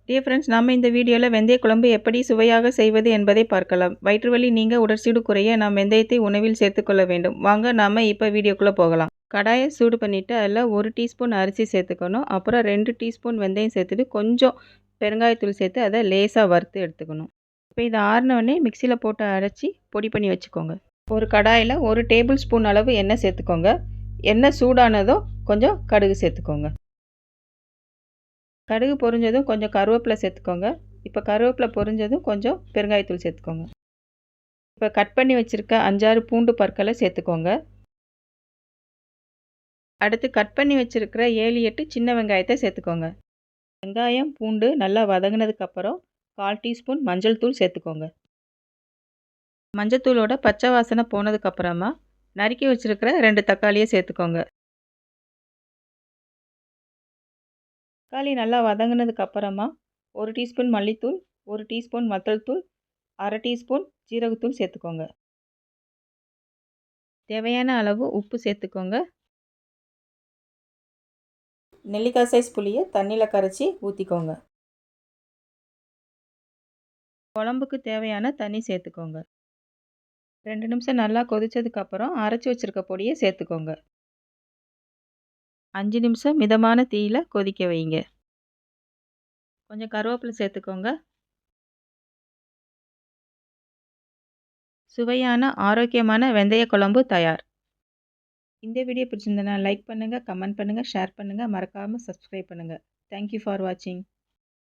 Dear friends, நாம் இந்த வீடியோவில் வெந்தய குழம்பு எப்படி சுவையாக செய்வது என்பதை பார்க்கலாம். வயிற்று வலி நீங்க உடற்சூடு குறைய நாம் வெந்தயத்தை உணவில் சேர்த்துக்கொள்ள வேண்டும். வாங்க நாம் இப்போ வீடியோக்குள்ளே போகலாம். கடாயை சூடு பண்ணிவிட்டு அதில் 1 டீஸ்பூன் அரிசி சேர்த்துக்கணும். அப்புறம் 2 டீஸ்பூன் வெந்தயம் சேர்த்துட்டு கொஞ்சம் பெருங்காயத்தூள் சேர்த்து அதை லேசாக வறுத்து எடுத்துக்கணும். இப்போ இதை ஆறினோடனே மிக்சியில் போட்டு அரைச்சி பொடி பண்ணி வச்சுக்கோங்க. ஒரு கடாயில் 1 டேபிள் ஸ்பூன் அளவு எண்ணெய் சேர்த்துக்கோங்க. எண்ணெய் சூடானதோ கொஞ்சம் கடுகு சேர்த்துக்கோங்க. கடுகு பொரிஞ்சதும் கொஞ்சம் கருவேப்பிலை சேர்த்துக்கோங்க. இப்போ கருவேப்பிலை பொரிஞ்சதும் கொஞ்சம் பெருங்காயத்தூள் சேர்த்துக்கோங்க. இப்போ கட் பண்ணி வச்சுருக்க 5-6 பூண்டு பற்களை சேர்த்துக்கோங்க. அடுத்து கட் பண்ணி வச்சுருக்கிற 7-8 சின்ன வெங்காயத்தை சேர்த்துக்கோங்க. வெங்காயம் பூண்டு நல்லா வதங்கினதுக்கப்புறம் 1/4 டீஸ்பூன் மஞ்சள் தூள் சேர்த்துக்கோங்க. மஞ்சள் தூளோட பச்சை வாசனை போனதுக்கப்புறமா நறுக்கி வச்சுருக்கிற 2 தக்காளியை சேர்த்துக்கோங்க. தக்காளி நல்லா வதங்கினதுக்கு அப்புறமா 1 டீஸ்பூன் மல்லித்தூள், 1 டீஸ்பூன் வத்தல் தூள், 1/2 டீஸ்பூன் ஜீரகத்தூள் சேர்த்துக்கோங்க. தேவையான அளவு உப்பு சேர்த்துக்கோங்க. நெல்லிக்காய் சைஸ் புளியை தண்ணியில் கரைச்சி ஊற்றிக்கோங்க. குழம்புக்கு தேவையான தண்ணி சேர்த்துக்கோங்க. 2 நிமிஷம் நல்லா கொதிச்சதுக்கப்புறம் அரைச்சி வச்சுருக்க பொடியை சேர்த்துக்கோங்க. 5 நிமிஷம் மிதமான தீயில் கொதிக்க வைங்க. கொஞ்சம் கருவேப்பிலை சேர்த்துக்கோங்க. சுவையான ஆரோக்கியமான வெந்தய குழம்பு தயார். இந்த வீடியோ பிடிச்சிருந்தனா லைக் பண்ணுங்கள், கமெண்ட் பண்ணுங்கள், ஷேர் பண்ணுங்கள், மறக்காமல் சப்ஸ்கிரைப் பண்ணுங்கள். தேங்க்யூ ஃபார் வாட்சிங்.